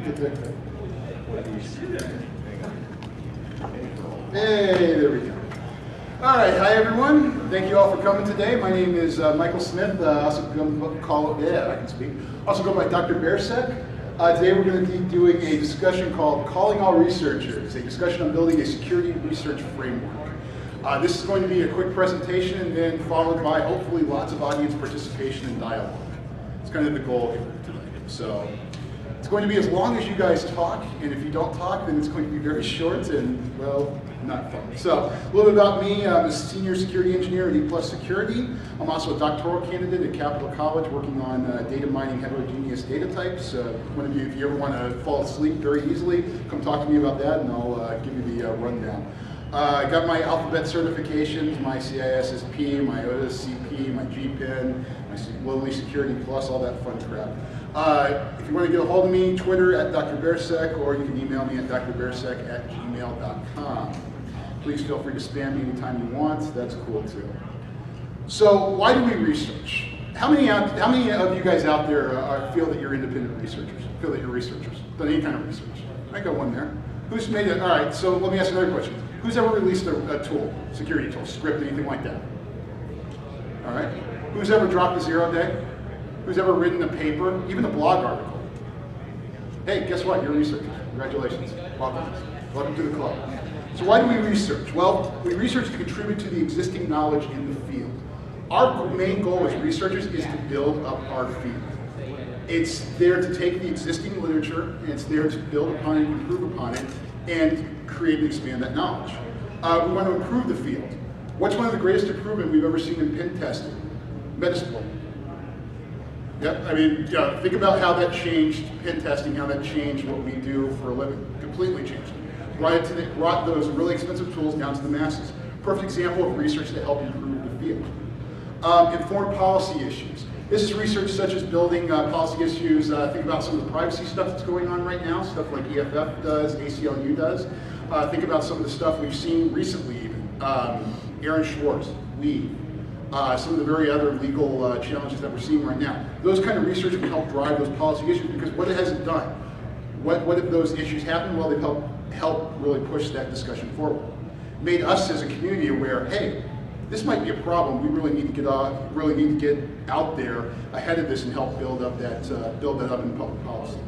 Hey, there we go. All right, hi everyone. Thank you all for coming today. My name is Michael Smith. Also go by Dr. Bearsek. Today we're going to be doing a discussion called Calling All Researchers, a discussion on building a security research framework. This is going to be a quick presentation and then followed by hopefully lots of audience participation and dialogue. It's kind of the goal here tonight. So it's going to be as long as you guys talk, and if you don't talk, then it's going to be very short and, well, not fun. So a little bit about me. I'm a senior security engineer at E+ Security. I'm also a doctoral candidate at Capital College working on data mining heterogeneous data types. One of you, if you ever want to fall asleep very easily, come talk to me about that and I'll give you the rundown. I got my alphabet certifications, my CISSP, my OSCP, my GPIN, my Lowly Security Plus, all that fun crap. If you want to get a hold of me, Twitter at Dr. Bearsek, or you can email me at drbearsek@gmail.com. Please feel free to spam me anytime you want. That's cool too. So why do we research? How many of you guys out there feel that you're independent researchers? Feel that you're researchers? Done any kind of research? I got one there. Who's made it? All right, so let me ask another question. Who's ever released a tool, security tool, script, anything like that? All right. Who's ever dropped a 0-day? Who's ever written a paper, even a blog article? Hey, guess what? You're a researcher. Congratulations. Welcome. Welcome to the club. So why do we research? Well, we research to contribute to the existing knowledge in the field. Our main goal as researchers is to build up our field. It's there to take the existing literature, and it's there to build upon it, improve upon it, and create and expand that knowledge. We want to improve the field. What's one of the greatest improvement we've ever seen in pen testing? Metasploit. Yep, I mean, think about how that changed pen testing, how that changed what we do for a living. Completely changed it. Brought those really expensive tools down to the masses. Perfect example of research to help improve the field. Informed policy issues. This is research such as building policy issues. Think about some of the privacy stuff that's going on right now, stuff like EFF does, ACLU does. Think about some of the stuff we've seen recently even. Aaron Schwartz, Lee, some of the very other legal challenges that we're seeing right now. Those kind of research can help drive those policy issues because what it hasn't done? What if those issues happen? Well, they've helped really push that discussion forward. Made us as a community aware, hey, this might be a problem. We really need to get out there ahead of this and help build that up in public policy.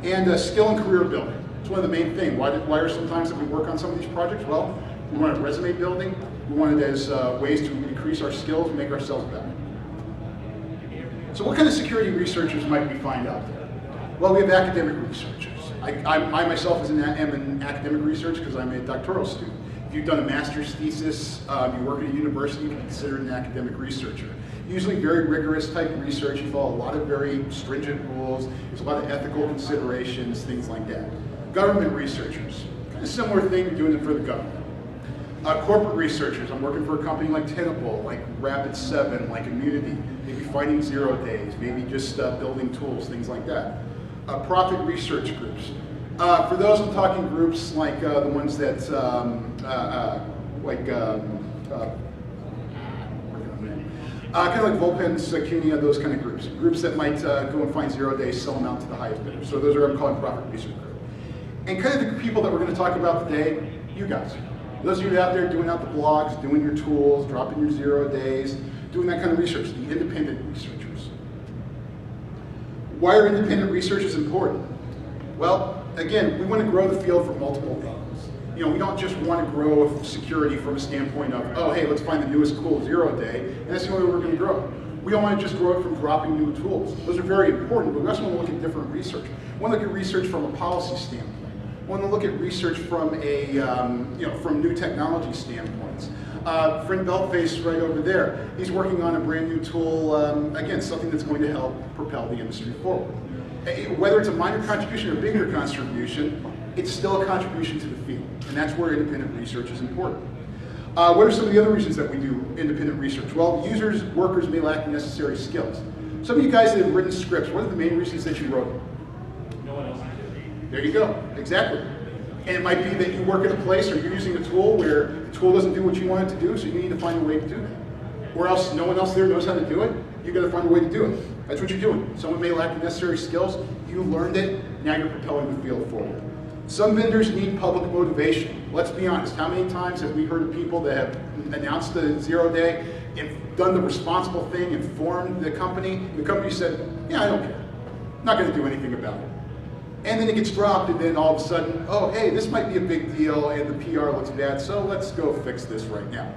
And skill and career building. It's one of the main things. Why are sometimes that we work on some of these projects? Well, we want resume building. We want it as ways to increase our skills and make ourselves better. So what kind of security researchers might we find out there? Well, we have academic researchers. I myself am an academic researcher because I'm a doctoral student. If you've done a master's thesis, you work at a university, you can be considered an academic researcher. Usually very rigorous type of research. You follow a lot of very stringent rules. There's a lot of ethical considerations, things like that. Government researchers, kind of similar thing, doing it for the government. Corporate researchers, I'm working for a company like Tenable, like Rapid7, like Immunity, maybe fighting 0 days, maybe just building tools, things like that. Profit research groups. For those I'm talking groups like the ones that, kind of like Volpens, CUNY, those kind of groups. Groups that might go and find 0 days, sell them out to the highest bidder. So those are what I'm calling profit research group. And kind of the people that we're going to talk about today, you guys. Those of you out there doing out the blogs, doing your tools, dropping your 0 days, doing that kind of research, the independent researchers. Why are independent researchers important? Well, again, we want to grow the field from multiple things. You know, we don't just want to grow security from a standpoint of, oh, hey, let's find the newest cool 0 day, and that's the only way we're going to grow. We don't want to just grow it from dropping new tools. Those are very important, but we also want to look at different research. We want to look at research from a policy standpoint. We want to look at research from a, from new technology standpoints. Friend Beltface right over there, he's working on a brand new tool, again, something that's going to help propel the industry forward. Whether it's a minor contribution or a bigger contribution, it's still a contribution to the field, and that's where independent research is important. What are some of the other reasons that we do independent research? Well, workers may lack the necessary skills. Some of you guys that have written scripts, what are the main reasons that you wrote them? No one else can do it. There you go, exactly. And it might be that you work at a place or you're using a tool where the tool doesn't do what you want it to do, so you need to find a way to do that. Or else no one else there knows how to do it, you got to find a way to do it. That's what you're doing. Someone may lack the necessary skills, you learned it, Now you're propelling the field forward. Some vendors need public motivation. Let's be honest, how many times have we heard of people that have announced the 0 day and done the responsible thing, informed the company said, yeah, I don't care. I'm not gonna do anything about it. And then it gets dropped, and then all of a sudden, oh, hey, this might be a big deal, and the PR looks bad, so let's go fix this right now.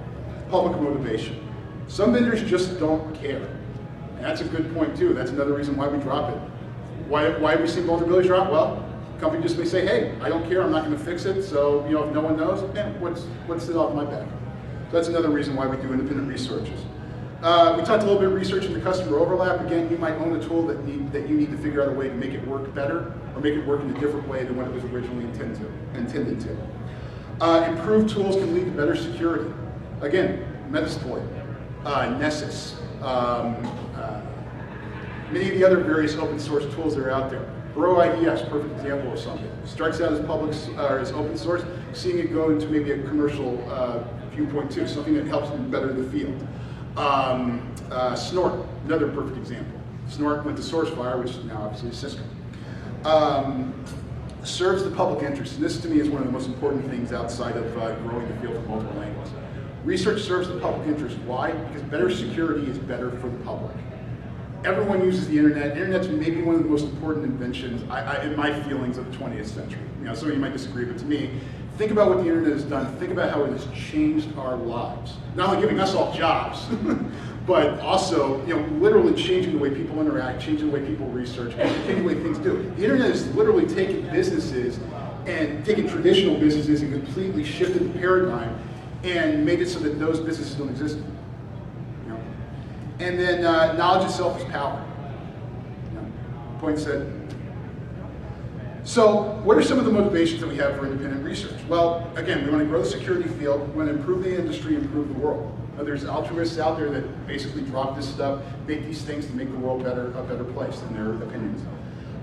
Public motivation. Some vendors just don't care. And that's a good point too. That's another reason why we drop it. Why have we seen vulnerabilities drop? Well, the company just may say, hey, I don't care, I'm not gonna fix it, so if no one knows, what's it off my back? So that's another reason why we do independent researches. We talked a little bit of research into customer overlap. Again, you might own a tool that you need to figure out a way to make it work better, or make it work in a different way than what it was originally intended to. Improved tools can lead to better security. Again, Metasploit, Nessus, many of the other various open source tools that are out there. Bro IDS, perfect example of something. Starts out as open source, seeing it go into maybe a commercial viewpoint too, something that helps better the field. Snort, another perfect example. Snort went to SourceFire, which is now obviously Cisco. Serves the public interest, and this to me is one of the most important things outside of growing the field from multiple angles. Research serves the public interest. Why? Because better security is better for the public. Everyone uses the internet. Internet's maybe one of the most important inventions, in my feelings, of the 20th century. Some of you might disagree, but to me, think about what the internet has done. Think about how it has changed our lives. Not only giving us all jobs, but also, literally changing the way people interact, changing the way people research, changing the way things do. The internet has literally taken businesses and taken traditional businesses and completely shifted the paradigm and made it so that those businesses don't exist anymore. And then knowledge itself is power. Point said. So what are some of the motivations that we have for independent research? Well, again, we want to grow the security field, we want to improve the industry, improve the world. There's altruists out there that basically drop this stuff, make these things to make the world a better place in their opinions.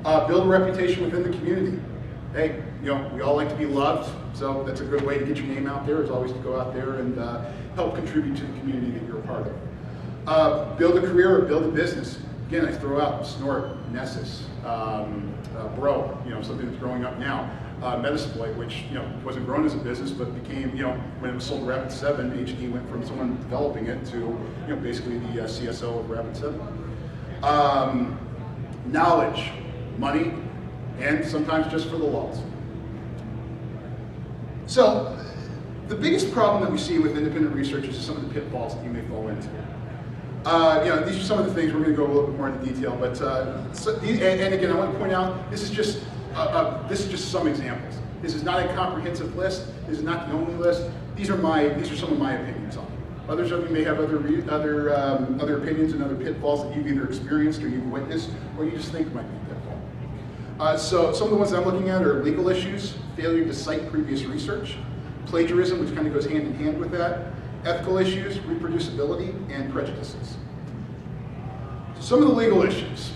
Build a reputation within the community. Hey, we all like to be loved, so that's a good way to get your name out there, is always to go out there and help contribute to the community that you're a part of. Build a career or build a business. Again, I throw out Snort, Nessus, Bro, something that's growing up now. Metasploit, which wasn't grown as a business, but became, when it was sold to Rapid7, HD went from someone developing it to, basically the CSO of Rapid7. Knowledge, money, and sometimes just for the lulz. So, the biggest problem that we see with independent researchers is some of the pitfalls that you may fall into. These are some of the things we're going to go a little bit more into detail, but and again, I want to point out this is just some examples. This is not a comprehensive list. This is not the only list. These are some of my opinions on it. Others of you may have other opinions and other pitfalls that you've either experienced or you've witnessed, or you just think might be a pitfall. So some of the ones I'm looking at are legal issues, failure to cite previous research, plagiarism, which kind of goes hand in hand with that, ethical issues, reproducibility, and prejudices. Some of the legal issues.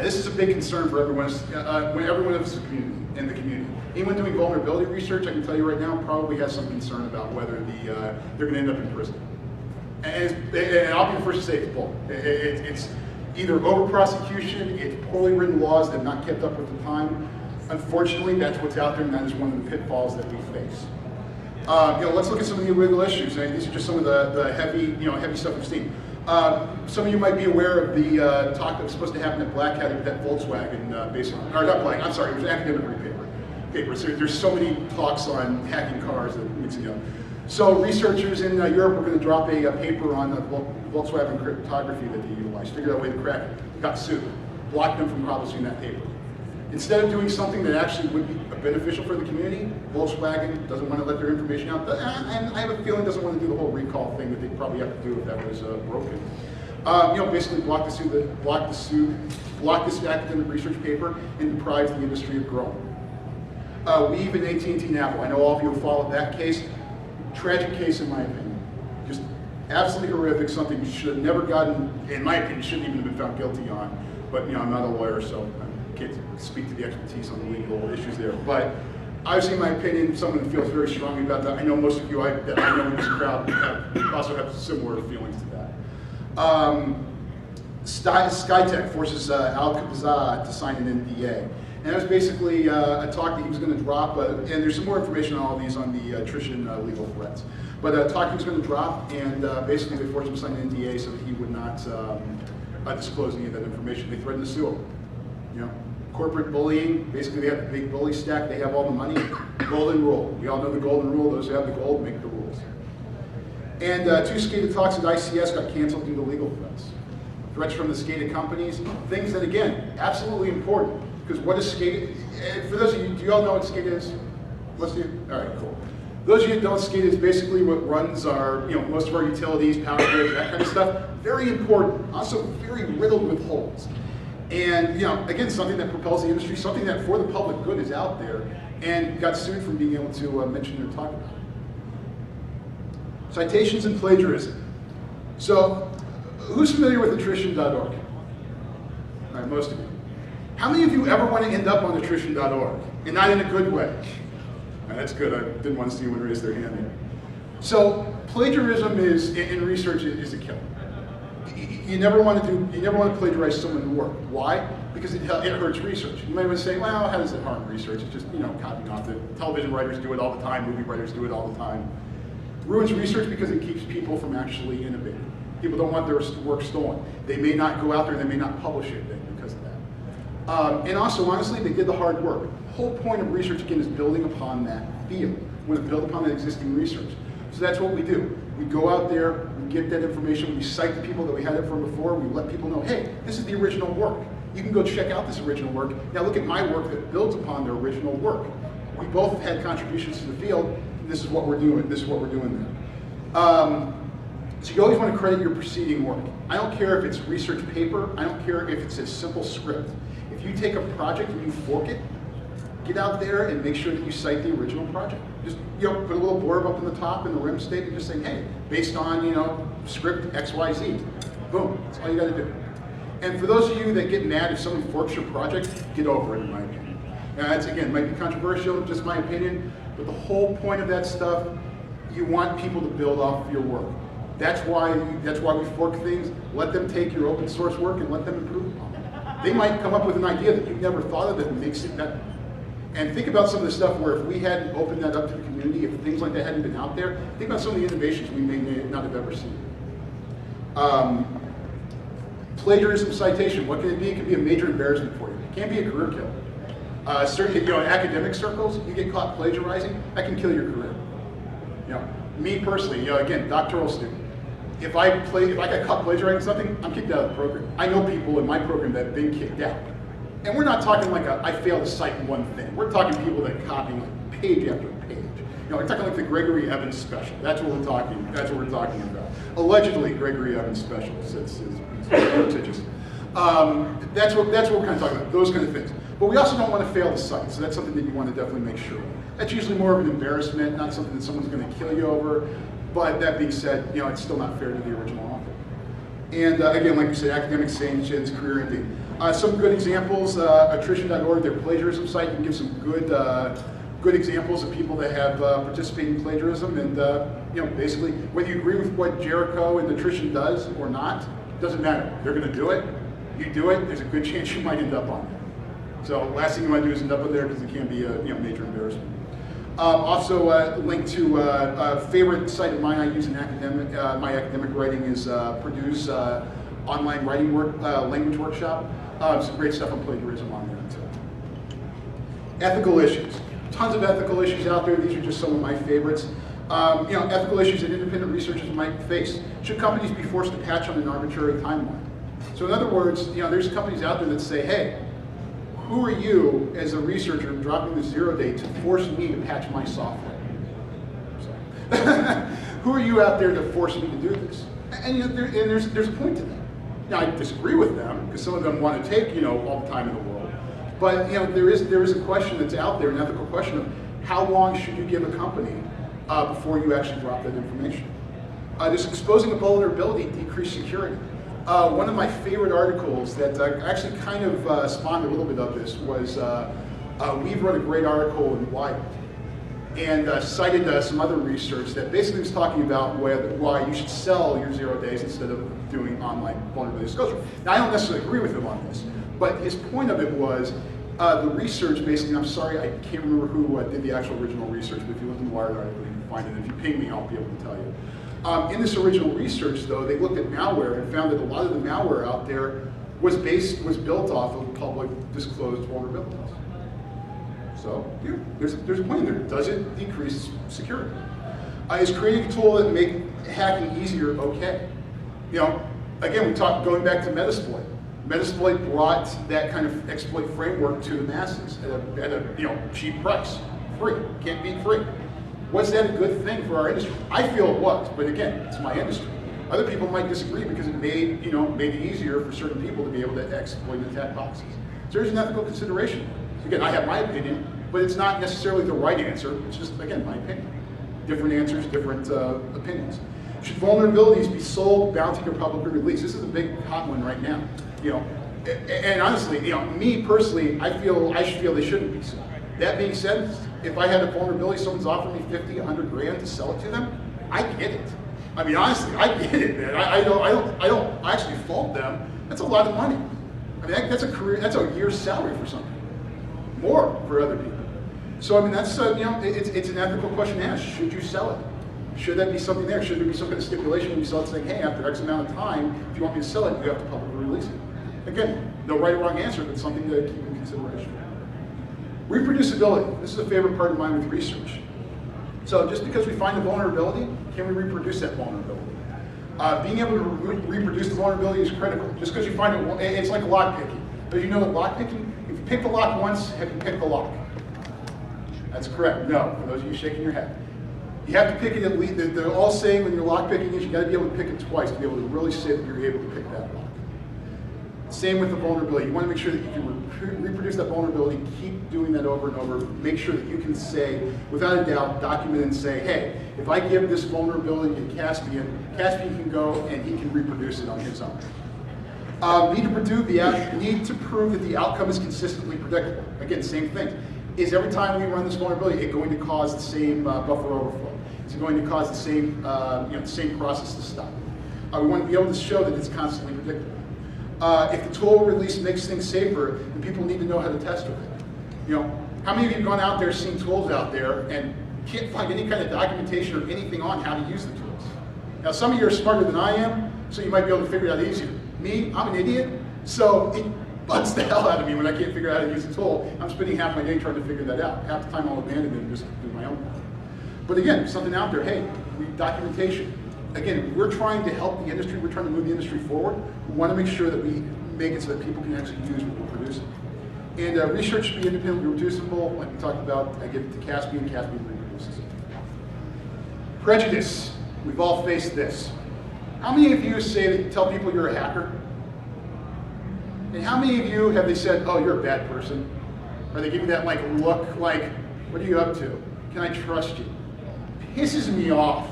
This is a big concern for everyone in the community. Anyone doing vulnerability research, I can tell you right now, probably has some concern about whether they're going to end up in prison. And I'll be the first to say it's bull. It's either over-prosecution, it's poorly written laws that have not kept up with the time. Unfortunately, that's what's out there, and that is one of the pitfalls that we face. Let's look at some of the legal issues. These are just some of the heavy stuff we've seen. Some of you might be aware of the talk that was supposed to happen at Black Hat with that Volkswagen, or not Black, I'm sorry, it was an academic paper. So there's so many talks on hacking cars that mix it up. So researchers in Europe were going to drop a paper on Volkswagen cryptography that they utilized, figured out a way to crack it, got sued, blocked them from publishing that paper. Instead of doing something that actually would be beneficial for the community, Volkswagen doesn't want to let their information out, and I have a feeling doesn't want to do the whole recall thing that they probably have to do if that was broken. Basically block this academic research paper and deprives the industry of growing. Weave and AT&T and Apple. I know all of you have followed that case. Tragic case in my opinion. Just absolutely horrific, something you should have never gotten, in my opinion, shouldn't even have been found guilty on. But I'm not a lawyer, so I can't speak to the expertise on the legal issues there. But obviously, in my opinion, someone feels very strongly about that. I know most of you that I know in this crowd also have similar feelings to that. SkyTech forces Al-Qadza to sign an NDA. And that was basically a talk that he was going to drop, and there's some more information on all these on the attrition legal threats. But a talk he was going to drop, and basically they forced him to sign an NDA so that he would not disclose any of that information. They threatened to sue him. You know, corporate bullying, basically they have the big bully stack, they have all the money. Golden rule. We all know the golden rule, those who have the gold make the rules. And 2 SCADA talks at ICS got canceled due to legal threats. Threats from the SCADA companies, things that, again, absolutely important. Because what is SCADA? For those of you, do you all know what SCADA is? All right, cool. Those of you that don't, SCADA is basically what runs our, most of our utilities, power grids, that kind of stuff. Very important, also very riddled with holes. And, again, something that propels the industry, something that for the public good is out there, and got sued for being able to mention or talk about it. Citations and plagiarism. So, who's familiar with attrition.org? All right, most of you. How many of you ever want to end up on attrition.org? And not in a good way? Right, that's good, I didn't want to see anyone raise their hand here. So, plagiarism in research is a killer. You never want to plagiarize someone's work. Why? Because it hurts research. You might want to say, well, how does it harm research? It's just, copying off the television writers do it all the time, movie writers do it all the time. Ruins research because it keeps people from actually innovating. People don't want their work stolen. They may not go out there, they may not publish it because of that. And also, honestly, they did the hard work. The whole point of research, again, is building upon that field. We want to build upon that existing research. So that's what we do. We go out there, we get that information, we cite the people that we had it from before, we let people know, hey, this is the original work. You can go check out this original work. Now look at my work that builds upon their original work. We both have had contributions to the field. This is what we're doing. This is what we're doing there. So you always want to credit your preceding work. I don't care if it's research paper. I don't care if it's a simple script. If you take a project and you fork it, get out there and make sure that you cite the original project. Just put a little blurb up in the top in the RIM statement, just saying, hey, based on script XYZ. Boom. That's all you got to do. And for those of you that get mad if someone forks your project, get over it, in my opinion. Now, that's, again, might be controversial, just my opinion, but the whole point of that stuff, you want people to build off of your work. That's why we fork things. Let them take your open source work and let them improve upon it. They might come up with an idea that you've never thought of that makes it better. And think about some of the stuff where if we hadn't opened that up to the community, if things like that hadn't been out there, think about some of the innovations we may not have ever seen. Plagiarism citation, what can it be? It can be a major embarrassment for you. It can be a career killer. Certainly, in academic circles, you get caught plagiarizing, that can kill your career. Me personally, again, doctoral student. If I got caught plagiarizing something, I'm kicked out of the program. I know people in my program that have been kicked out. And we're not talking like I failed to cite one thing. We're talking people that copy like page after page. We're talking like the Gregory Evans special. That's what we're talking. That's what we're talking about. Allegedly, Gregory Evans special. It's litigious. That's what we're kind of talking about. Those kind of things. But we also don't want to fail the cite. So that's something that you want to definitely make sure of. That's usually more of an embarrassment, not something that someone's going to kill you over. But that being said, it's still not fair to the original author. And again, like you said, academic sanctions, career ending. Some good examples, attrition.org, their plagiarism site, you can give some good examples of people that have participated in plagiarism. And basically, whether you agree with what Jericho and attrition does or not, doesn't matter. They're going to do it. You do it, there's a good chance you might end up on there. So last thing you want to do is end up on there because it can be a major embarrassment. Also, link to a favorite site of mine I use in my academic writing is Purdue's online writing language workshop. Some great stuff on plagiarism on there too. Ethical issues. Tons of ethical issues out there. These are just some of my favorites. Ethical issues that independent researchers might face. Should companies be forced to patch on an arbitrary timeline? So in other words, there's companies out there that say, hey, who are you as a researcher dropping the 0 day to force me to patch my software? Who are you out there to force me to do this? And there's a point to that. Now I disagree with them because some of them want to take all the time in the world. But there is a question that's out there, an ethical question of how long should you give a company before you actually drop that information? Does exposing a vulnerability decrease security? One of my favorite articles that actually kind of spawned a little bit of this was we wrote a great article in Wired and cited some other research that basically was talking about why you should sell your 0 days instead of doing online vulnerability disclosure. Now, I don't necessarily agree with him on this, but his point of it was The research, basically, I'm sorry, I can't remember who did the actual original research, but if you look in the Wired article, you can find it. If you ping me, I'll be able to tell you. In this original research, though, they looked at malware and found that a lot of the malware out there was built off of public disclosed vulnerabilities. So, yeah, there's a point there. Does it decrease security? Is creating a tool that make hacking easier okay? You know, again, we talked going back to Metasploit. Metasploit brought that kind of exploit framework to the masses at a cheap price, free. Can't beat free. Was that a good thing for our industry? I feel it was, but again, it's my industry. Other people might disagree because it made it easier for certain people to be able to exploit and attack boxes. So there's an ethical consideration. Again, I have my opinion, but it's not necessarily the right answer. It's just, again, my opinion. Different answers, different opinions. Should vulnerabilities be sold, bounty, or publicly released? This is a big hot one right now. And honestly, me personally, I should feel they shouldn't be sold. That being said, if I had a vulnerability, someone's offering me 50, 100 grand to sell it to them, I get it. I mean, honestly, I get it, man. I don't actually fault them. That's a lot of money. I mean, that's a year's salary for some people, more for other people. So I mean, that's it's an ethical question to ask. Should you sell it? Should that be something there? Should there be some kind of stipulation when you sell it saying, hey, after X amount of time, if you want me to sell it, you have to publicly release it? Again, no right or wrong answer, but something to keep in consideration. Reproducibility. This is a favorite part of mine with research. So just because we find a vulnerability, can we reproduce that vulnerability? Being able to reproduce the vulnerability is critical. Just because you find it, it's like lock picking. But you know that lock picking, if you pick the lock once, have you picked the lock? That's correct. No, for those of you shaking your head. You have to pick it at least, they're all saying when you're lock picking is you got to be able to pick it twice to be able to really say that you're able to pick that lock. Same with the vulnerability. You want to make sure that you can reproduce that vulnerability, keep doing that over and over, make sure that you can say, without a doubt, document and say, hey, if I give this vulnerability to Caspian can go and he can reproduce it on his own. Need to prove that the outcome is consistently predictable. Again, same thing. Is every time we run this vulnerability, it going to cause the same buffer overflow? Is it going to cause the same process to stop? We want to be able to show that it's constantly predictable. If the tool release makes things safer, then people need to know how to test with it. How many of you have gone out there, seen tools out there, and can't find any kind of documentation or anything on how to use the tools? Now, some of you are smarter than I am, so you might be able to figure it out easier. Me, I'm an idiot, so it bugs the hell out of me when I can't figure out how to use the tool. I'm spending half my day trying to figure that out. Half the time I'll abandon it and just do my own thing. But again, something out there, hey, documentation. Again, we're trying to help the industry, we're trying to move the industry forward. We want to make sure that we make it so that people can actually use what we're producing. And research should be independently reproducible, like we talked about. I give it to Caspian reproduces it. Prejudice. We've all faced this. How many of you tell people you're a hacker? And how many of you have they said, oh, you're a bad person? Or they give you that look like, what are you up to? Can I trust you? Pisses me off.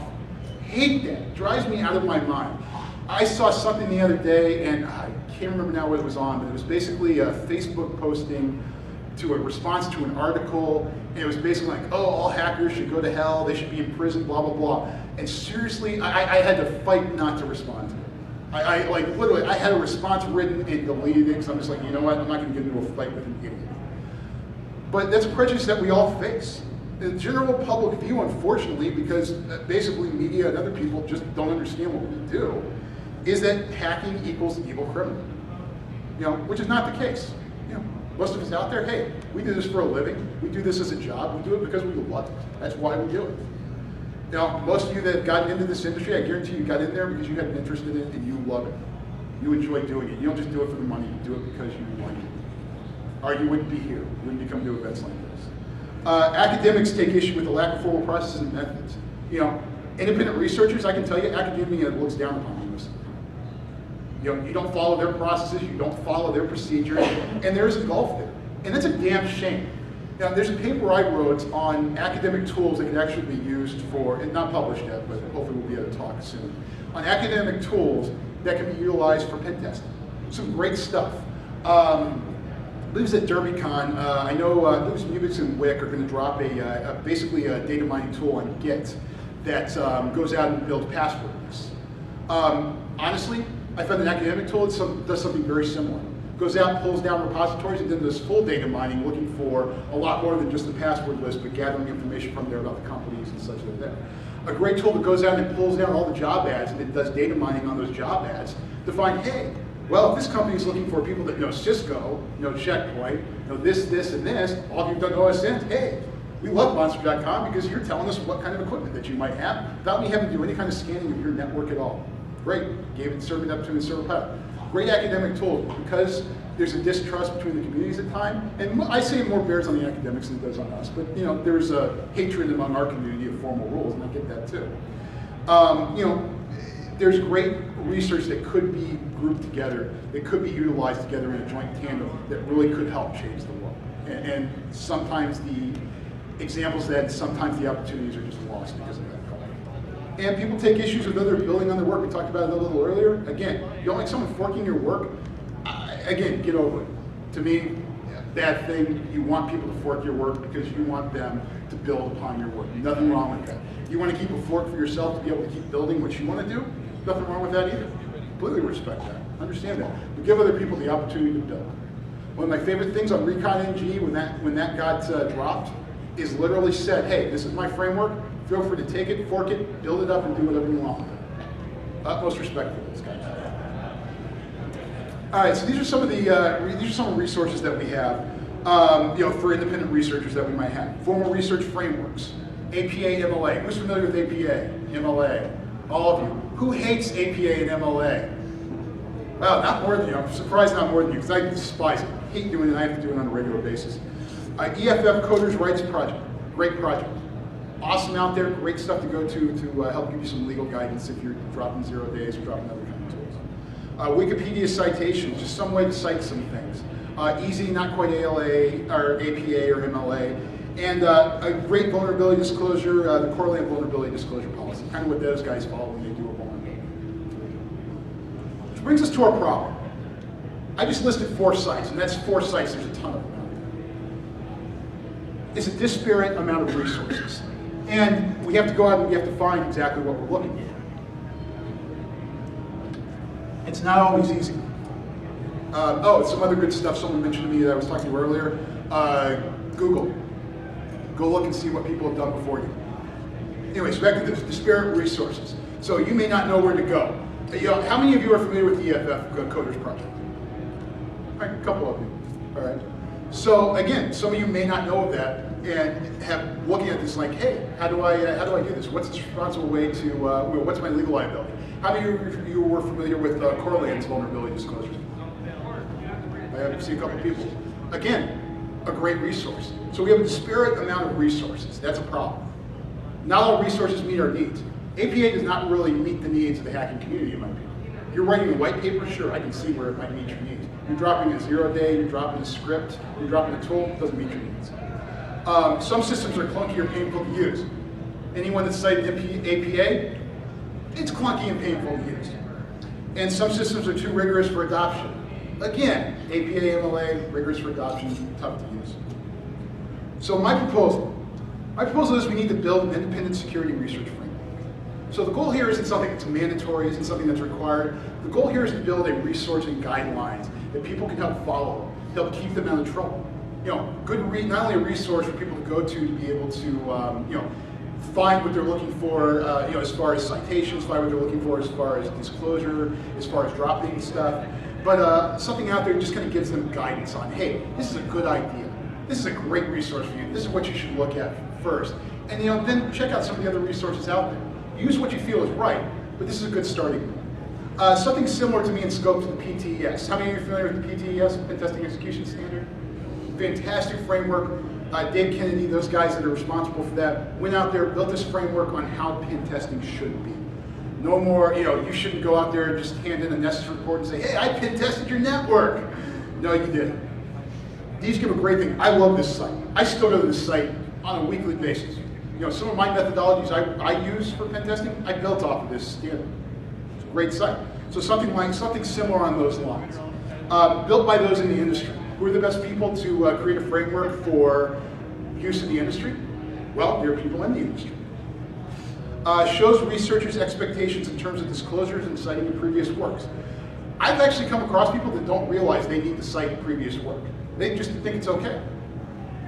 Hate that. Drives me out of my mind. I saw something the other day, and I can't remember now what it was on, but it was basically a Facebook posting to a response to an article, and it was basically like, oh, all hackers should go to hell, they should be in prison, blah, blah, blah. And seriously, I had to fight not to respond to it. Literally, I had a response written and deleted it, because I'm just like, you know what, I'm not going to get into a fight with an idiot. But that's a prejudice that we all face. The general public view, unfortunately, because basically media and other people just don't understand what we do, is that hacking equals evil criminal. Which is not the case. Most of us out there, hey, we do this for a living. We do this as a job. We do it because we love it. That's why we do it. Most of you that have gotten into this industry, I guarantee you got in there because you had an interest in it and you love it. You enjoy doing it. You don't just do it for the money. You do it because you like it. Or you wouldn't be here. You wouldn't come to events like this. Academics take issue with the lack of formal processes and methods. Independent researchers, I can tell you, academia looks down upon this. You don't follow their processes, you don't follow their procedures, and there is a gulf there. And that's a damn shame. Now, there's a paper I wrote on academic tools that can actually be used for, and not published yet, but hopefully we'll be able to talk soon, on academic tools that can be utilized for pen testing. Some great stuff. Lives at DerbyCon. I know Lucas Mubix and Wick are going to drop basically a data mining tool on Git that goes out and builds password lists. Honestly, I found an academic tool that does something very similar, goes out, pulls down repositories, and then does full data mining, looking for a lot more than just the password list, but gathering information from there about the companies and such like that. A great tool that goes out and pulls down all the job ads and it does data mining on those job ads to find, hey, well, if this company is looking for people that know Cisco, know Checkpoint, know this, and this, all you've done to us is, hey, we love Monster.com because you're telling us what kind of equipment that you might have without me having to do any kind of scanning of your network at all. Great, gave it, served it up to the server pilot. Great academic tool because there's a distrust between the communities at time, and I say more bears on the academics than it does on us, but there's a hatred among our community of formal rules, and I get that too. There's great research that could be grouped together, that could be utilized together in a joint tandem that really could help change the world. And sometimes the examples of that, sometimes the opportunities are just lost because of that. And people take issues with other building on their work. We talked about it a little earlier. Again, you don't like someone forking your work, again, get over it. To me, bad thing, you want people to fork your work because you want them to build upon your work. Nothing wrong with that. You want to keep a fork for yourself to be able to keep building what you want to do? Nothing wrong with that either. Completely respect that. Understand that. But give other people the opportunity to build. One of my favorite things on Recon NG when that got dropped is literally said, hey, this is my framework. Feel free to take it, fork it, build it up, and do whatever you want with it. Utmost respect for those guys. All right, so these are some of the resources that we have, for independent researchers that we might have. Formal research frameworks, APA, MLA. Who's familiar with APA, MLA? All of you. Who hates APA and MLA? Well, not more than you. I'm surprised not more than you, because I despise it. I hate doing it, and I have to do it on a regular basis. EFF Coders Rights Project, great project. Awesome out there, great stuff to go to help give you some legal guidance if you're dropping 0 days or dropping other kind of tools. Wikipedia citations, just some way to cite some things. Easy, not quite ALA, or APA or MLA. And a great vulnerability disclosure, the Corland vulnerability disclosure policy, kind of what those guys follow when they do a vulnerability. Which brings us to our problem. I just listed 4 sites, and that's 4 sites, there's a ton of them out there. It's a disparate amount of resources. And we have to go out and we have to find exactly what we're looking for. It's not always easy. Some other good stuff someone mentioned to me that I was talking to earlier. Google. Go look and see what people have done before you. Anyways, back to the disparate resources. So you may not know where to go. How many of you are familiar with the EFF Coders Project? All right, a couple of you. All right. So again, some of you may not know of that and have looking at this like, hey, how do I do this? What's the responsible way to? What's my legal liability? How many of you were familiar with Corland's vulnerability disclosures? I have seen a couple people. Again, a great resource. So we have a disparate amount of resources. That's a problem. Not all resources meet our needs. APA does not really meet the needs of the hacking community, in my opinion. You're writing a white paper, sure, I can see where it might meet your needs. You're dropping a 0 day, you're dropping a script, you're dropping a tool, it doesn't meet your needs. Some systems are clunky or painful to use. Anyone that's cited APA, it's clunky and painful to use. And some systems are too rigorous for adoption. Again, APA, MLA, rigorous for adoption, tough to use. So my proposal is we need to build an independent security research framework. So the goal here isn't something that's mandatory, isn't something that's required. The goal here is to build a resource and guidelines that people can help follow, help keep them out of trouble. Not only a resource for people to go to be able to, find what they're looking for, as far as citations, find what they're looking for as far as disclosure, as far as dropping stuff, but something out there just kind of gives them guidance on, hey, this is a good idea. This is a great resource for you. This is what you should look at first. And then check out some of the other resources out there. Use what you feel is right, but this is a good starting point. Something similar to me in scope to the PTES. How many of you are familiar with the PTES, Pen Testing Execution Standard? Fantastic framework. Dave Kennedy, those guys that are responsible for that, went out there, built this framework on how pen testing should be. No more, you shouldn't go out there and just hand in a Nessus report and say, hey, I pen tested your network. No, you didn't. These give a great thing. I love this site. I still go to this site on a weekly basis. Some of my methodologies I use for pen testing, I built off of this standard. It's a great site. So something similar on those lines. Built by those in the industry. Who are the best people to create a framework for use in the industry? Well, there are people in the industry. Shows researchers' expectations in terms of disclosures and citing in previous works. I've actually come across people that don't realize they need to cite previous work. They just think it's okay.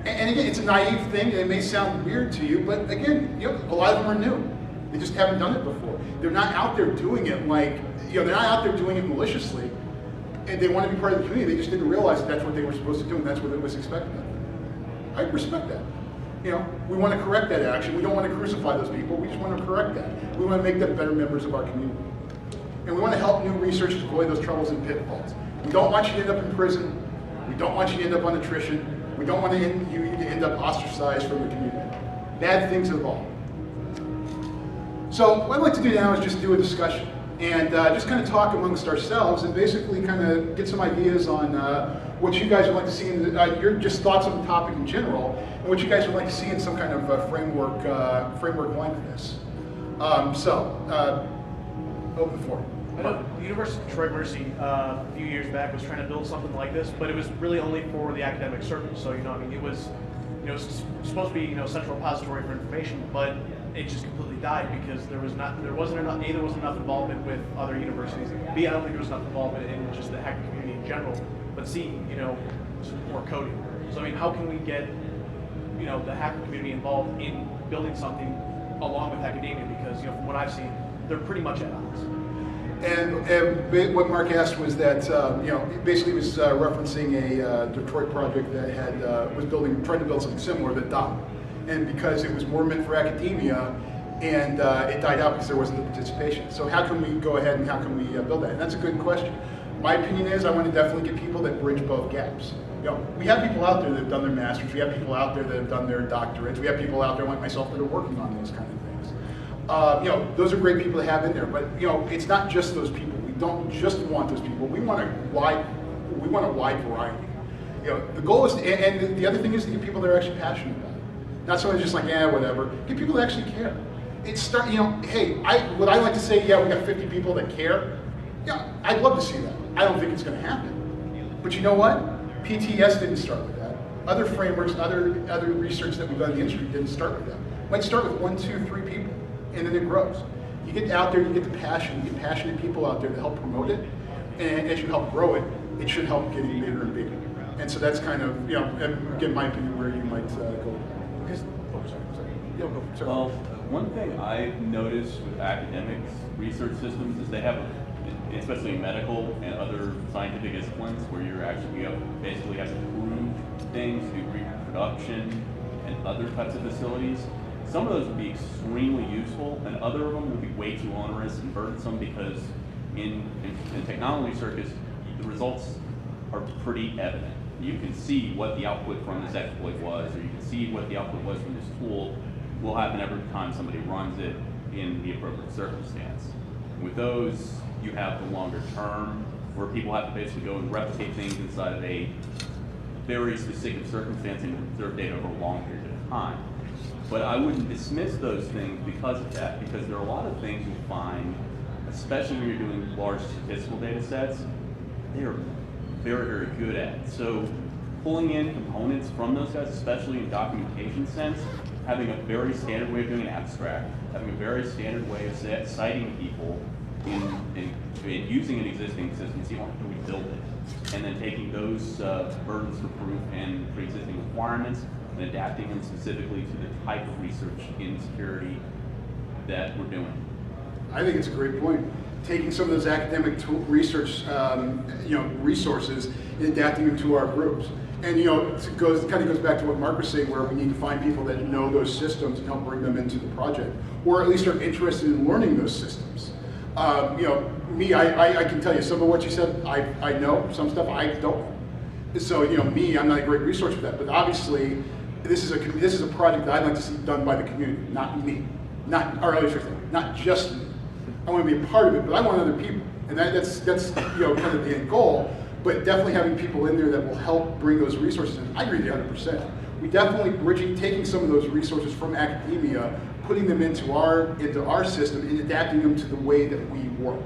And again, it's a naive thing. It may sound weird to you, but again, a lot of them are new. They just haven't done it before. They're not out there doing it like, they're not out there doing it maliciously, and they want to be part of the community. They just didn't realize that that's what they were supposed to do, and that's what it was expected of them. I respect that. We want to correct that action. We don't want to crucify those people. We just want to correct that. We want to make them better members of our community. And we want to help new researchers avoid those troubles and pitfalls. We don't want you to end up in prison. We don't want you to end up on attrition. We don't want you to end up ostracized from the community. Bad things involved. So what I'd like to do now is just do a discussion and just kind of talk amongst ourselves and basically kind of get some ideas on what you guys would like to see in your just thoughts on the topic in general, and what you guys would like to see in some kind of framework like this. Open the floor. I know the University of Detroit Mercy a few years back was trying to build something like this, but it was really only for the academic circle. So it was, supposed to be central repository for information, but it just completely died because there wasn't enough involvement with other universities. B, I don't think there was enough involvement in just the hacker community in general. But C, more coding. So how can we get the hacker community involved in building something along with academia? Because from what I've seen, they're pretty much at odds. And what Mark asked was that basically he was referencing a Detroit project that was trying to build something similar that died, and because it was more meant for academia, and it died out because there wasn't the participation. So how can we go ahead and how can we build that? And that's a good question. My opinion is I want to definitely get people that bridge both gaps. We have people out there that have done their masters. We have people out there that have done their doctorates. We have people out there like myself that are working on those kind of things. Those are great people to have in there, but it's not just those people. We don't just want those people. We want a wide variety. The goal is, and the other thing is to get people that are actually passionate about it. Not someone just like, whatever. Get people that actually care. Hey, would I like to say, we got 50 people that care? Yeah, I'd love to see that. I don't think it's going to happen. But you know what? PTS didn't start with that. Other frameworks, other research that we've done in the industry didn't start with that. It might start with 1, 2, 3 people, and then it grows. You get out there, you get the passion, you get passionate people out there to help promote it, and as you help grow it, it should help get it bigger and bigger. And so that's kind of, again, my opinion where you might go. Sorry. Well, one thing I've noticed with academics research systems is they have, especially in medical and other scientific disciplines, where you basically have to prove things, do reproduction and other types of facilities. Some of those would be extremely useful, and other of them would be way too onerous and burdensome because in technology circuits, the results are pretty evident. You can see what the output from this exploit was, or you can see what the output was from this tool will happen every time somebody runs it in the appropriate circumstance. With those, you have the longer term, where people have to basically go and replicate things inside of a very specific circumstance and observe data over a long period of time. But I wouldn't dismiss those things because of that, because there are a lot of things you find, especially when you're doing large statistical data sets, they are very, very good at. So pulling in components from those guys, especially in documentation sense, having a very standard way of doing an abstract, having a very standard way of citing people in using an existing system, so you don't have to rebuild it. And then taking those burdens for proof and pre-existing requirements and adapting them specifically to the type of research in security that we're doing. I think it's a great point. Taking some of those academic research, resources and adapting them to our groups. And it kind of goes back to what Mark was saying, where we need to find people that know those systems and help bring them into the project, or at least are interested in learning those systems. Me, I can tell you some of what you said. I know some stuff I don't. So me, I'm not a great resource for that. But obviously, this is a project that I'd like to see done by the community, not me, not just me. I want to be a part of it, but I want other people, and that's kind of the end goal. But definitely having people in there that will help bring those resources in. I agree with you 100%. We definitely taking some of those resources from academia, putting them into our system, and adapting them to the way that we work.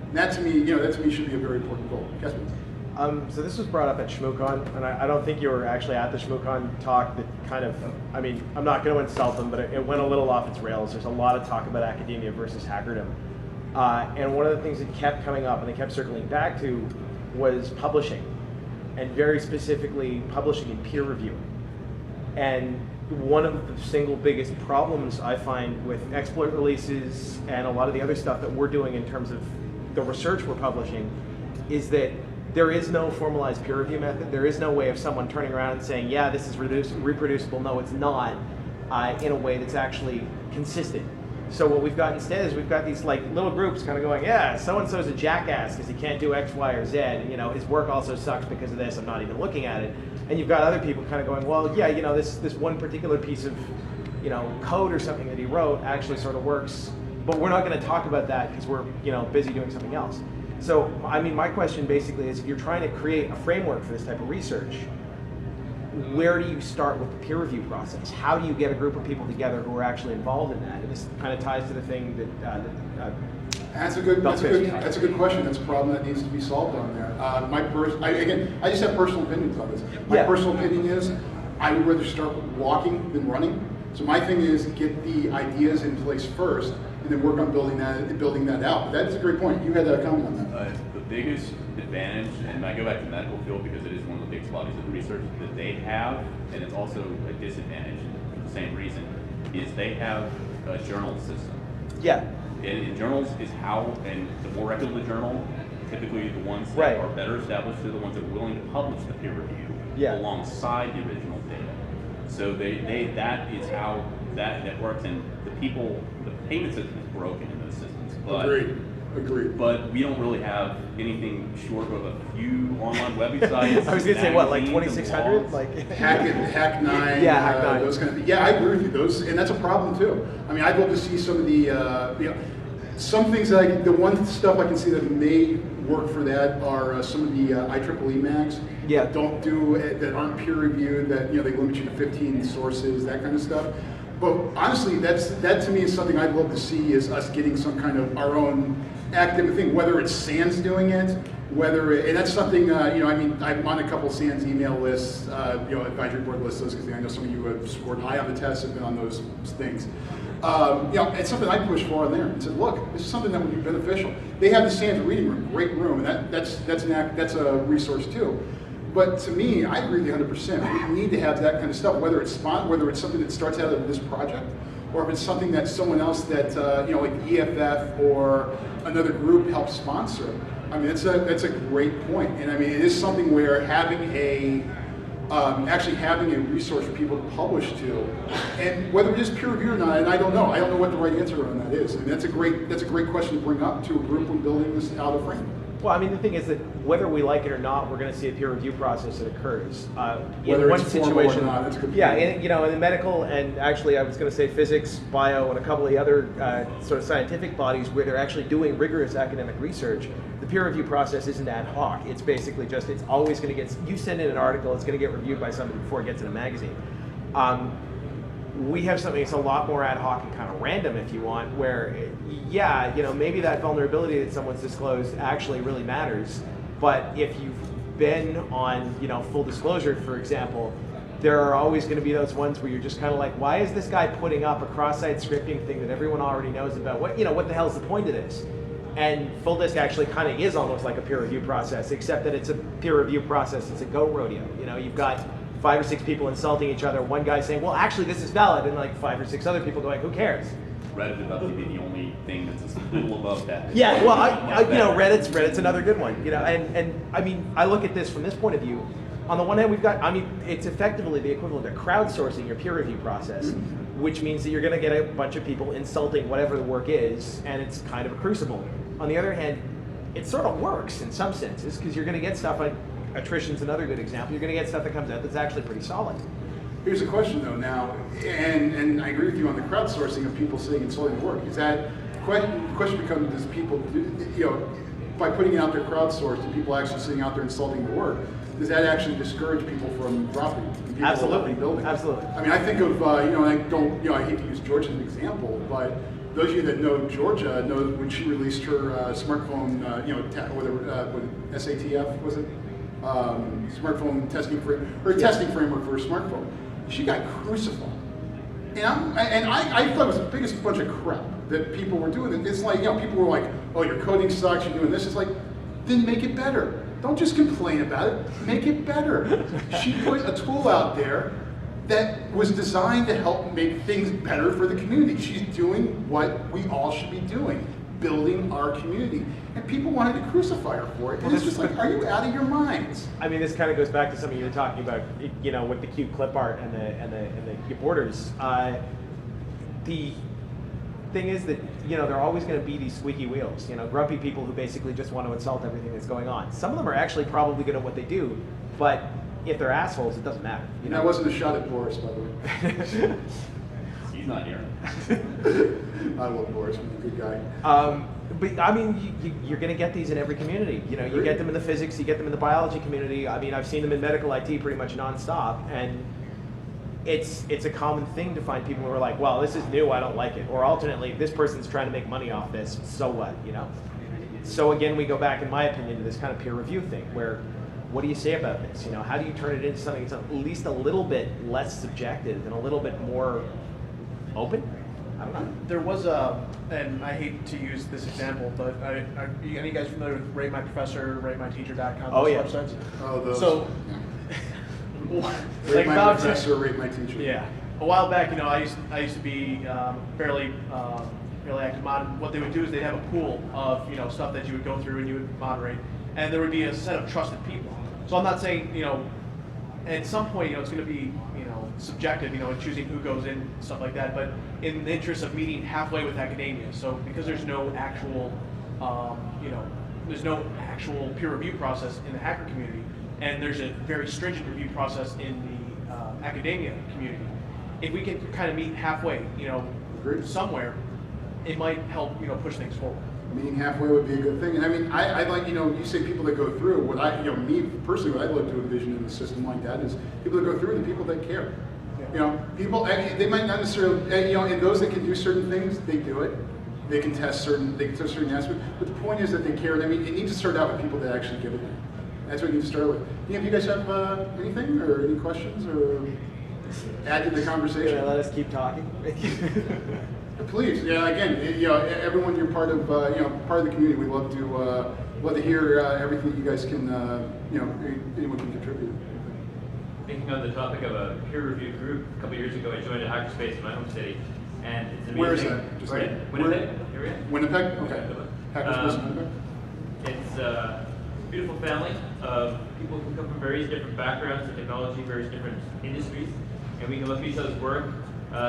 And that to me, should be a very important goal. Yes, please. So this was brought up at ShmoCon, and I don't think you were actually at the ShmoCon talk that kind of, I'm not going to insult them, but it went a little off its rails. There's a lot of talk about academia versus hackerdom. And one of the things that kept coming up and they kept circling back to was publishing, and very specifically publishing in peer review. And one of the single biggest problems I find with exploit releases and a lot of the other stuff that we're doing in terms of the research we're publishing is that there is no formalized peer review method. There is no way of someone turning around and saying, yeah, this is reproducible, no, it's not, in a way that's actually consistent. So what we've got instead is we've got these like little groups kind of going, yeah, so-and-so's a jackass because he can't do X, Y, or Z. And, you know, his work also sucks because of this, I'm not even looking at it. And you've got other people kind of going, well, yeah, you know, this one particular piece of, you know, code or something that he wrote actually sort of works, but we're not going to talk about that because we're, you know, busy doing something else. So, I mean, my question basically is if you're trying to create a framework for this type of research, where do you start with the peer review process? How do you get a group of people together who are actually involved in that? And this kind of ties to the thing that That's a good question. That's a problem that needs to be solved on there. I just have personal opinions on this. My personal opinion is I would rather start walking than running. So my thing is get the ideas in place first, and then work on building that out. But that is a great point. You had a comment on that. The biggest advantage, and I go back to the medical field because it is one of the biggest bodies of the research that they have, and it's also a disadvantage for the same reason, is they have a journal system. Yeah. And journals is how, and the more reputable the journal, typically the ones that are better established are the ones that are willing to publish the peer review alongside the original data. So that is how that works, and the payment system is broken in those systems. But, Agreed. But we don't really have anything short of a few online websites. I was going to say, what, like 2,600? Like Hack9. Yeah, Hack9. Those kind of things. Yeah, I agree with you. Those, and that's a problem too. I mean, I'd love to see some of the, some things that the one stuff I can see that may work for that are some of the IEEE mags. Yeah. That aren't peer reviewed. That they limit you to 15 sources, that kind of stuff. But honestly, that to me is something I'd love to see, is us getting some kind of our own academic thing, whether it's SANS doing it, and that's something, I mean, I'm on a couple SANS email lists, advisory board lists, those, because I know some of you have scored high on the tests, have been on those things. It's something I push for on there and said, look, this is something that would be beneficial. They have the SANS reading room, great room, and that's a resource too. But to me, I agree with you 100%. We need to have that kind of stuff, whether it's something that starts out of this project, or if it's something that someone else that, like EFF or another group helps sponsor. I mean, that's a great point. And I mean, it is something where actually having a resource for people to publish to, and whether it is peer reviewed or not, and I don't know what the right answer on that is. And that's a great question to bring up to a group when building this out of frame. Well, I mean, the thing is that whether we like it or not, we're going to see a peer review process that occurs. Whether in one it's formal situation, or not, it's good. Yeah, in the medical, and actually I was going to say physics, bio, and a couple of the other sort of scientific bodies where they're actually doing rigorous academic research, the peer review process isn't ad hoc. It's basically just, it's always going to get, you send in an article, it's going to get reviewed by somebody before it gets in a magazine. We have something that's a lot more ad hoc and kind of random, if you want, where, maybe that vulnerability that someone's disclosed actually really matters. But if you've been on, full disclosure, for example, there are always going to be those ones where you're just kind of like, why is this guy putting up a cross-site scripting thing that everyone already knows about? What the hell is the point of this? And full disk actually kind of is almost like a peer review process, except that it's a peer review process. It's a goat rodeo. You've got 5 or 6 people insulting each other, one guy saying, well, actually, this is valid, and like 5 or 6 other people going, who cares? Reddit is about to be the only thing that's a little above that. Yeah, well, Reddit's another good one, and I mean, I look at this from this point of view. On the one hand, it's effectively the equivalent of crowdsourcing your peer review process, which means that you're going to get a bunch of people insulting whatever the work is, and it's kind of a crucible. On the other hand, it sort of works in some senses, because you're going to get stuff like attrition's another good example. You're going to get stuff that comes out that's actually pretty solid. Here's a question though now, and I agree with you on the crowdsourcing of people saying insulting the work. Is that the question becomes, does people, by putting it out there crowdsourced and people actually sitting out there insulting the work, does that actually discourage people from dropping? Absolutely. Building? Absolutely. I mean, I think of, I hate to use Georgia as an example, but those of you that know Georgia know when she released her smartphone, SATF, was it? Smartphone testing testing framework for a smartphone. She got crucified, and I thought it was the biggest bunch of crap. that people were doing it. It's like, people were like, oh, your coding sucks, you're doing this. It's like, then make it better. Don't just complain about it, make it better. She put a tool out there that was designed to help make things better for the community. She's doing what we all should be doing, building our community. And people wanted to crucify her for it. And it's just like, are you out of your minds? I mean, this kind of goes back to something you were talking about, with the cute clip art and the borders. The thing is that, there are always going to be these squeaky wheels, grumpy people who basically just want to insult everything that's going on. Some of them are actually probably good at what they do, but if they're assholes, it doesn't matter. That wasn't a shot at Boris, by the way. He's not here. I love Boris, he's a good guy. But I mean, you're going to get these in every community. You get them in the physics, you get them in the biology community. I mean, I've seen them in medical IT pretty much nonstop, and it's a common thing to find people who are like, well, this is new, I don't like it. Or alternately, this person's trying to make money off this, so what, So again, we go back, in my opinion, to this kind of peer review thing, where what do you say about this? How do you turn it into something that's at least a little bit less subjective and a little bit more open? I don't know. There was and I hate to use this example, but any of you guys familiar with ratemyprofessor, Oh, yeah. websites? Oh, those. So, Rate my professor, rate my teacher. Yeah. A while back, I used to be fairly active on. What they would do is they'd have a pool of stuff that you would go through and you would moderate, and there would be a set of trusted people. So I'm not saying at some point it's going to be subjective in choosing who goes in and stuff like that. But in the interest of meeting halfway with academia, so because there's no actual there's no actual peer review process in the hacker community, and there's a very stringent review process in the academia community. If we can kind of meet halfway, somewhere, it might help, push things forward. Meeting halfway would be a good thing. And I mean, I like, you say people that go through, me personally, what I'd like to envision in a system like that is people that go through are the people that care. People, they might not necessarily, and those that can do certain things, they do it. They can test certain aspects. But the point is that they care. I mean, it needs to start out with people that actually give it. That's what you need to start with. Do you guys have anything or any questions or add to the conversation? Let us keep talking. Please, again, everyone, you're part of, part of the community. We love to hear everything that you guys can, anyone can contribute. Thinking on the topic of a peer review group, a couple years ago I joined a hackerspace in my home city, and it's amazing. Where is that? Just Winnipeg area. Winnipeg? Okay. Hackerspace in Winnipeg? It's a beautiful family of people who come from various different backgrounds in technology, various different industries, and we can look at each other's work.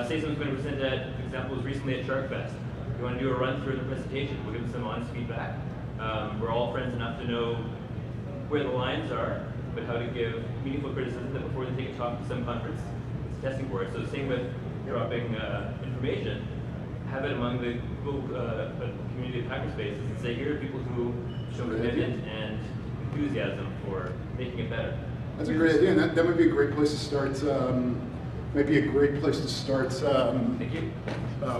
Say someone's going to present at, for example, was recently at SharkFest. We want to do a run through the presentation. We'll give them some honest feedback. We're all friends enough to know where the lines are, but how to give meaningful criticism that before they take a talk to some conference, it's testing for it. So same with dropping information, have it among the community of hackerspaces and say, here are people who show commitment and enthusiasm for making it better. That's a great idea, and that might be a great place to start. Thank you.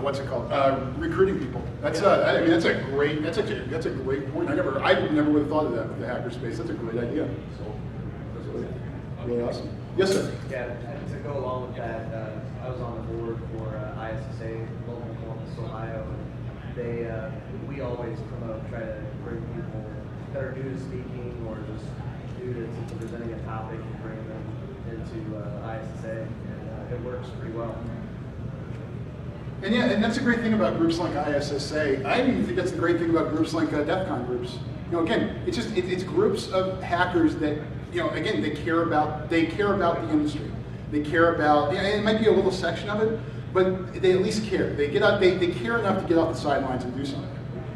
What's it called? Recruiting people. That's that's a great point. I never would have thought of that with the hackerspace. That's a great idea. So that's really awesome. Yes, sir. Yeah, and to go along with that, I was on the board for ISSA, local Columbus, Ohio, and we always try to bring people that are new to speaking or just new to presenting a topic and bring them into ISSA, and it works pretty well. And that's a great thing about groups like ISSA. I even think that's the great thing about groups like DEF CON groups. Again, it's groups of hackers that, again, they care about the industry. They care about, it might be a little section of it, but they at least care. They get out, they care enough to get off the sidelines and do something.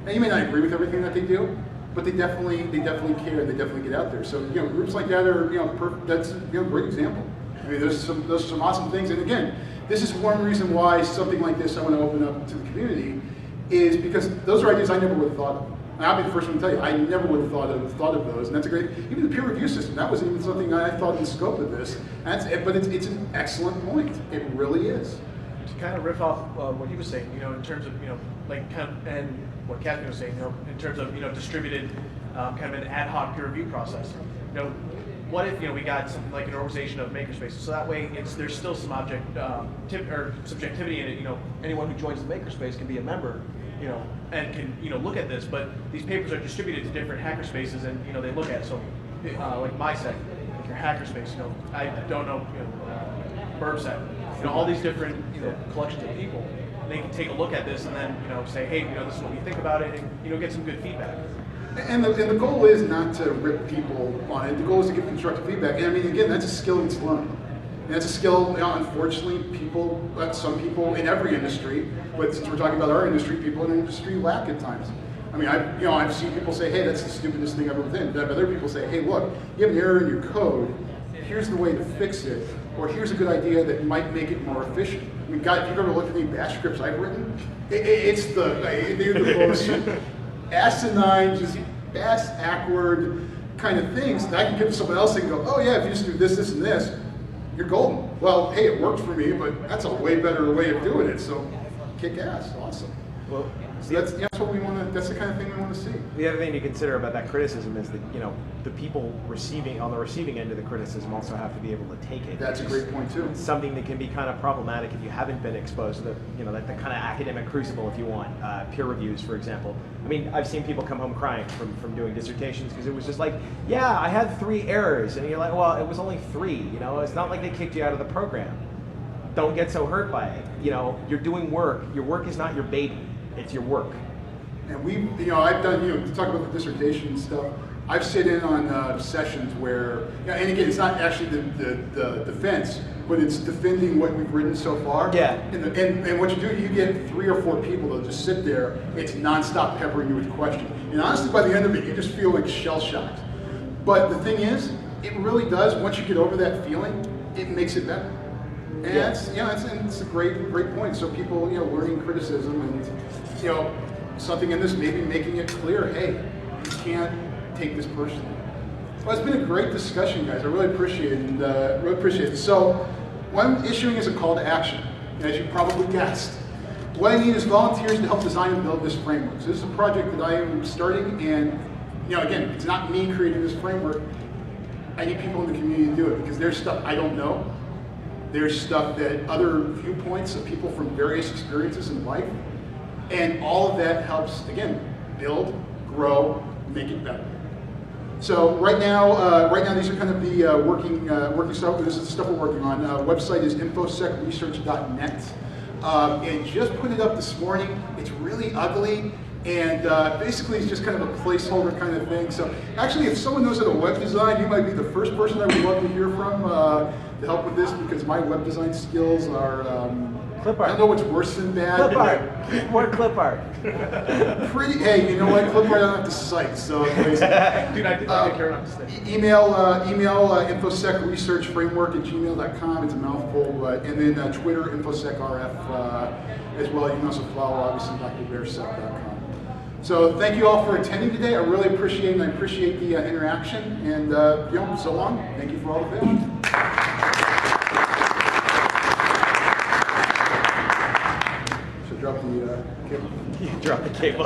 Now, you may not agree with everything that they do, but they definitely care. And they definitely get out there. So groups like that are that's a great example. I mean, there's some awesome things. And again, this is one reason why something like this I want to open up to the community, is because those are ideas I never would have thought of. And I'll be the first one to tell you, I never would have thought of those. And that's a great, even the peer review system, that wasn't even something I thought in the scope of this. But it's an excellent point. It really is. To kind of riff off what he was saying, in terms of, and what Catherine was saying, in terms of, distributed, kind of an ad hoc peer review process. what if we got something like an organization of makerspaces? So that way, there's still some subjectivity in it. Anyone who joins the makerspace can be a member, and can look at this. But these papers are distributed to different hackerspaces, and they look at it. So, like my site, like your hackerspace. I don't know, Burbsec. All these different collections of people. They can take a look at this and then say, hey, this is what we think about it, and get some good feedback. And the goal is not to rip people on it. The goal is to give constructive feedback. And I mean, again, that's a skill that's learned. And that's a skill, unfortunately, some people in every industry, but since we're talking about our industry, people in the industry lack at times. I mean, I've seen people say, hey, that's the stupidest thing I've ever done. But other people say, hey, look, you have an error in your code. Here's the way to fix it. Or here's a good idea that might make it more efficient. I mean, God, if you've ever looked at any bash scripts I've written, it's they're the most asinine, just bass-awkward kind of things that I can give to someone else and go, oh yeah, if you just do this, this, and this, you're golden. Well, hey, it worked for me, but that's a way better way of doing it, so kick ass, awesome. Well, So that's what we want to, that's the kind of thing we want to see. the other thing to consider about that criticism is that the people on the receiving end of the criticism also have to be able to take it. That's a great point too. It's something that can be kind of problematic if you haven't been exposed to the like the kind of academic crucible, if you want, peer reviews, for example. I mean, I've seen people come home crying from doing dissertations because it was just like, yeah, I had 3 errors, and you're like, well, it was only 3. It's not like they kicked you out of the program. Don't get so hurt by it. You're doing work. Your work is not your baby. It's your work. And I've done, to talk about the dissertation and stuff, I've sit in on sessions where, and again, it's not actually the defense, but it's defending what we've written so far. Yeah. And what you do, you get 3 or 4 people that just sit there, it's nonstop peppering you with questions. And honestly, by the end of it, you just feel like shell-shocked. But the thing is, it really does, once you get over that feeling, it makes it better. And it's a great point. So people, learning criticism and, something in this, maybe making it clear, hey, you can't take this personally. Well, it's been a great discussion, guys. I really appreciate it. So, what I'm issuing is a call to action. As you probably guessed, what I need is volunteers to help design and build this framework. So this is a project that I am starting, and again, it's not me creating this framework. I need people in the community to do it because there's stuff I don't know. There's stuff that other viewpoints of people from various experiences in life, and all of that helps, again, build, grow, make it better. So right now these are kind of the working stuff. This is the stuff we're working on. Website is infosecresearch.net. And just put it up this morning. It's really ugly. And basically it's just kind of a placeholder kind of thing. So actually, if someone knows how to web design, you might be the first person I would love to hear from to help with this, because my web design skills are, Clip art. I don't know what's worse than bad. Clip art. More clip art. Hey, you know what? Clip art I don't have to cite, so it's lazy. Dude, I did care enough to stay. Email infosecresearch@gmail.com. It's a mouthful. And then Twitter, InfosecRF as well. You can also follow, obviously, drbearsec.com. So thank you all for attending today. I really appreciate it, and I appreciate the interaction. And so long. Thank you for all the fish. Should drop the cable. You drop the cable.